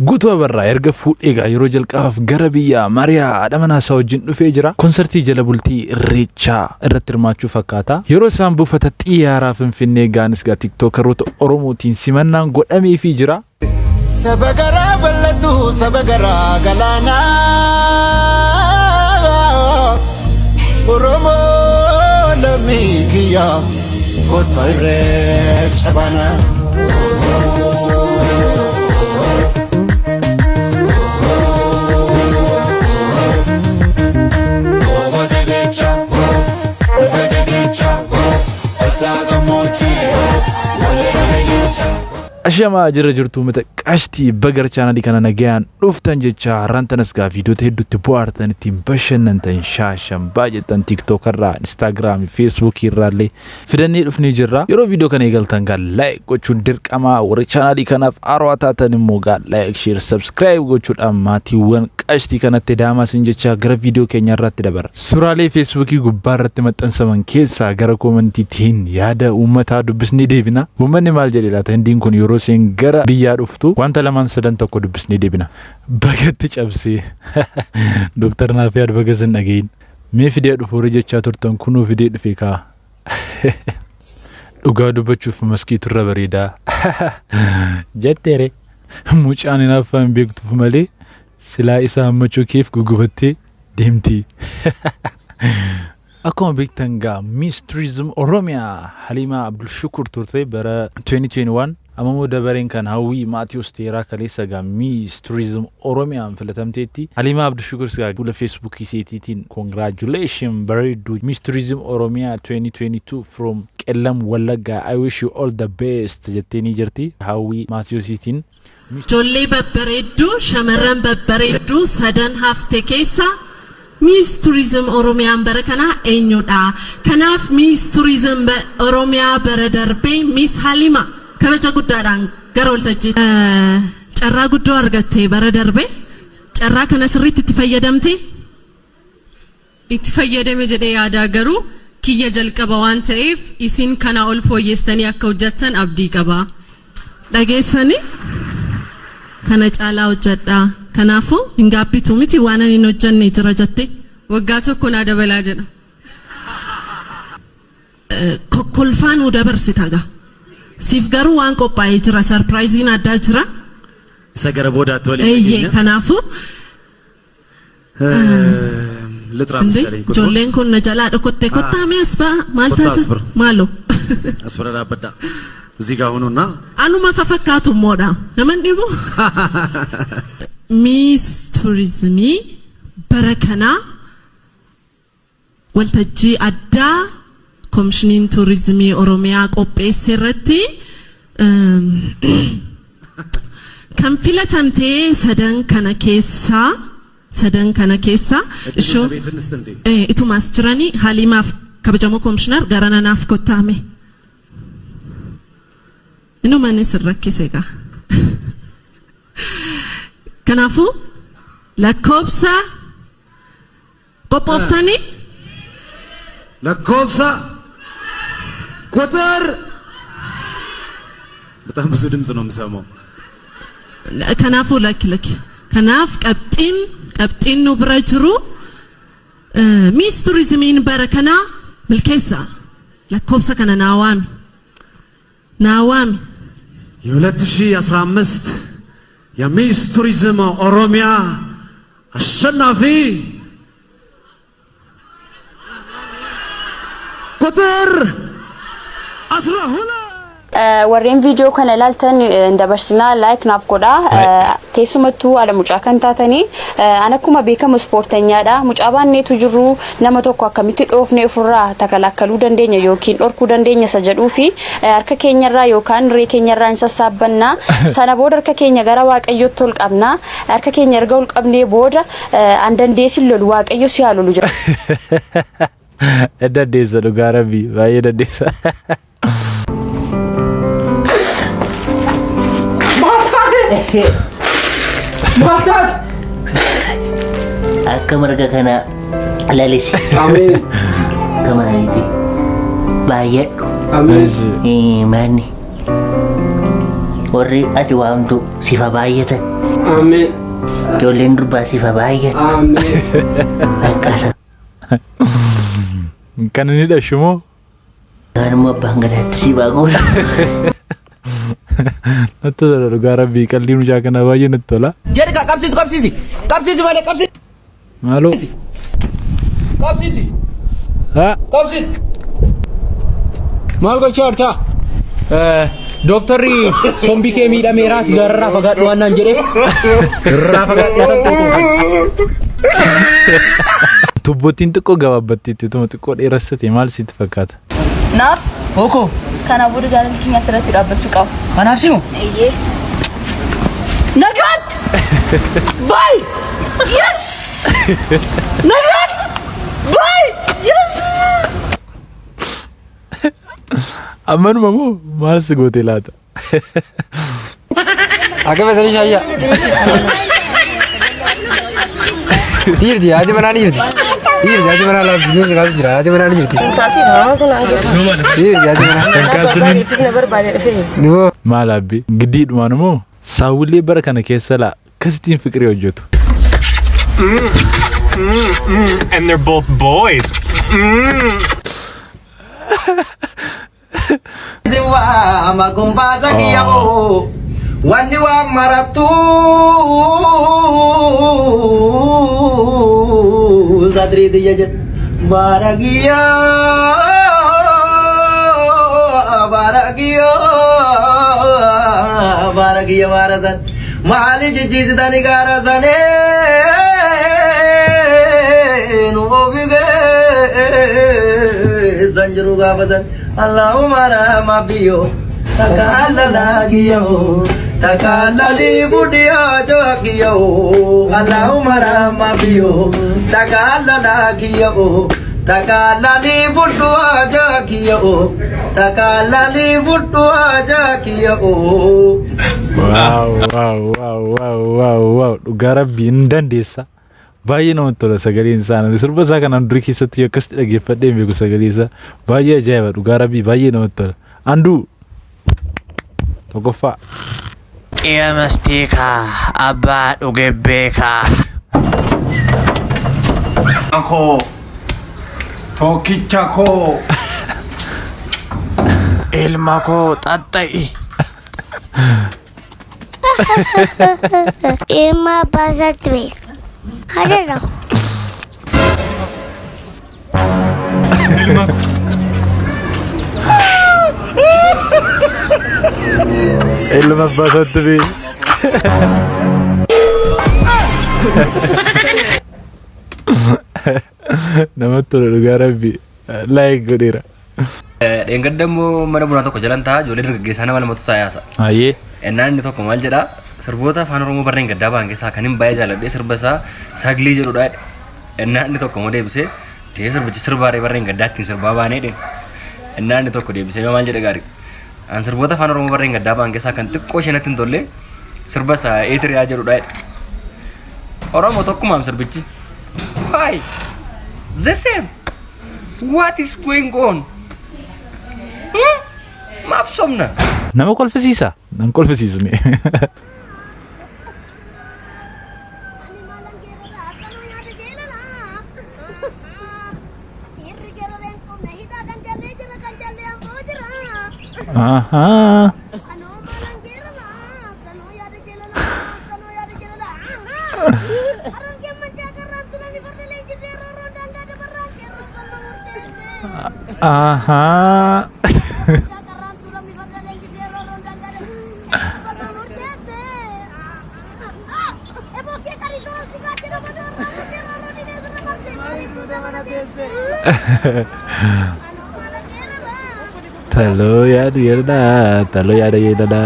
Guutuu Abarraa erga fuudheegaa yeroo jalqabaaf gara biyya Mariyaa Adamanasaa wajjin dhufee jira. Konsertii jala bultii Irreechaa irratti hirmaachuu fakkaata. Yeroo isaan buufata xiyyaaraa Finfinnee gaanis gaa tiktookeroota Oromootiin simannaan godhameefii jira. Sabagaraa bal'atu sabagaraa galaanaa Oromoo lammii kiyyaa kotba Irreecha baanaa. Ashamaa jirra jirtu mata qashtii bagar chaanalii kana nagayaan dhuftan jecha rantanas gaa viidiyoota hedduutti bu'aartan ittiin bashannantan shaashan baay'eetan TikTok irraa, Instagram, Facebook irraallee fidannee dhufnee jirra. Yeroo viidiyoo kana eegaltan gaa like gochuun dirqama. Warra chaanalii kanaaf haaraa taatan immoo gaa like, share, subscribe gochuudhaan maatiiwwan qashtii kanatti daamaasin jecha gara viidiyoo keenya irratti dabarra. Suuraalee Facebookii gubbaa irratti maxxansaman keessaa gara koomentiitiin yaada uummataa dubbisnee deebina. Uummanni maal jedhe laata? Hindiin kun yeroo sen gara biyyaa dhuftu wanta lamaan sadan tokko dubbisnee deebina. Bagatti cabsee Dr. Naafiyaad Bagasin dhageeyin mee fidee dhufuuri jechaa turtan kunuu fidee dhufe kaa dhugaa dubbachuuf maskiitu irra bareedaa jetteere mucaan hinaaffaan beektuuf malee silaa isaa hammachuu keef gugubattee deemti. Akkuma beektan gaa Miss Tourism Oromiyaa Halimaa Abdulshukur turte bara 2021 ammoo dabareen kan hawwii Maatiyus Teeraa kaleessa gaa Miss Tourism Oromiyaan filatamteetti. Halimaa Abdulshukur gaa fuula Facebook isiitiin congratulations bareedu Miss Tourism Oromiyaa 2022 from Qellam Wallagga, I wish you all the best jetteeni jirti hawwii Maatiyusiitiin. Ijoollee babbareedduu shamarran babbareedduu sadan hafte keessa Miss Tourism Oromiyaan bara kana eenyudha? Kanaaf Miss Tourism Oromiyaa bara darbee Miss Halima kabaja guddaadhaan gara waltajjii carraa guddoo argattee bara darbee carraa kana sirriitti itti fayyadamte? Itti fayyadame jedhee yaada garuu kiyya jalqaba waan ta'eef isin kana ol fooyyestanii akka hojjettan abdii qaba. Dhageessanii kana caalaa hojjedhaa. Kanaafuu hin gaabbitu miti waan ani hin hojjenne jira jettee waggaa tokko na dabalaa jedha. Kokkolfaan u dabarsita gaa. Siif garuu waan qophaa'ee jira, sarpiraayiziin addaa jira. Isa gara boodaatti waliin dhageenya. Kanaafuu lixraa misalee ijoolleen kun na jalaa dhokottee kottaamee as ba'a maal taatu maaloo. As bira dhaabbadhaa. እዚህ ጋር ሆኖና አንuma fafakkaatu moodha naman dhibu. Miss Tourism bara kana waltajjii addaa Komishiniin Tourismii Oromiyaa qopheesse irratti kan filatamtee sadan kana keessa ishoo itumaas jiranii Halimaaf kabajamoo komishinar garana naaf kottaame. Inu manis rakkise gaa. Kanaafuu lakkoofsa qophooftanii lakkoofsa ቁጥር በጣም ብዙ ድምጽ ነው የምሰማው። Kanaafuu lakki kanaaf qabxiin nu bira jiru Miss Tourismiin bara kana milkeessa lakkoofsa kana naawaami. የ2015 የሚስ ቱሪዝም ኦሮሚያ አሸናፊ ቁጥር 12 warreen viidiyoo kana ilaaltan dabarsinaa like naaf godha. Keessumattuu haadha mucaa kan taatanii ana akkuma beekamu ispoortenyaadha. Mucaa baanneetu jiru nama tokko akkamitti dhoofnee ofirraa takalakkaluu dandeenya yookiin dhorkuu dandeenya isa jedhuu fi harka keenyarraa yookaan ree keenyarraa hin sassaabbanna. Sana booda harka keenya gara waaqayyootti ol qabna. Harka keenya erga ol qabnee booda an dandeessin lolu waaqayyo si haa lolu jira. Dandeessa dhugaa rabbii baay'ee dandeessa. Bastard! Akka marga kana lalisi. Amin. Kamaaniiti. Baay'adhu. Amin. Manni. Warri ati waamtu sifa baay'atan. Amen. Ijoolleen durbaa siif baay'ee. Amen. Baqqaasa. Kan inni dhashumoo? Kanuma abbaan gadaatti si baaqoosa. Natti tola dhugaa rabbii qalbii mucaa kana baay'ee natti tola. Jedhi qabsiisi malee qabsiisi. Maaloo? Qabsiisi. Haa? Qabsiisi. Maal gochaa jirta? Dooktarri sombii kee miidhameera sigaarraa fagaadhu waan naan jedheef irraa fagaadhu. Tubbootiin xiqqoo gabaabbatteetti tuma xiqqoo dheerassate maal sitti fakkaata? Naaf Hoko. kana booda jaalalli keenya asirratti dhaabbachuu qaba. Anaaf simu. Eeyyee. Nagat! Bye! Yes! Nagat! Bye! Yes! Ammanuma moo maal si goote laata? Akka mesanii shaayyaa. Dhiirti haati manaa ni jirti. Dhiirti haati manaa laatu bineelsa kaatu jira. Haati manaa ni jirti. Dhiirti haati manaa. Maal abbi giddiidhumaan moo saawullee bara kana keessa laa akkasittiin fiqirii hojjetu. And they're both boys. Wani wa maratu zadri diye baragiya marazan mali jiz dani garazane no bige zanjru gabazan Allahumma ramabiyo takalla lagiyo takallali budiya jogiyo Allahumma ramabiyo takalla lagiyo takallali budwa jogiyo takallali budwa jogiyo. Wow. Dhugaa rabbii hin dandeessa. Baay'ee namatti tola sagaleen isaa. Sirba isaa kanaan durii keessatti yoo akkasitti dhaggeeffadhee hin beeku sagalee isaa. Baay'ee ajaa'iba dhugaa rabbii baay'ee namatti tola. Anduu tokkoffaa. Qiyamastiika abbaa dhuge beekaa. Koo tokkicha koo Ilma koo xaxxa'i. Ilma basatwe. Ada Ilma basatwe. Namatti tola dhugaa rabbii. Laayik godheera. Dheengaddamoo mana bunaa tokko jalan ta'a ijoollee dargaggeessaa nama lamatu taa'aasa. Ayyee. Ennaan inni tokko maal jedhaa sirboota afaan Oromoo barreen gaddaa ba'an keessaa kan hin baay'ee jaalladhee sirba isaa Saglii jedhudha. Ennaan inni tokko immoo deebisee tee sirbichi sirbaalee barreen gaddaa ittiin sirbaa baanee dheen. Ennaan inni tokko deebisee maal jedhe gaarii. An sirboota afaan Oromoo barreen gaddaa ba'an keessaa kan xiqqoo isheenatti hin tolle sirba isaa Eetiriyaa jedhudha. Oromoo tokkumaam sirbichi. Why? The same. What is going on? Maaf somna. Nama kolfisiisa. Nan kolfisiisne. Aha. Aha. Talo ya diyada, talo ya diyada.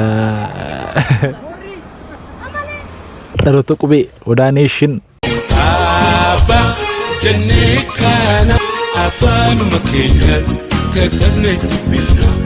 Talo tu kubi, udah nation. Apa jenik kana afan makinat keterne bifna.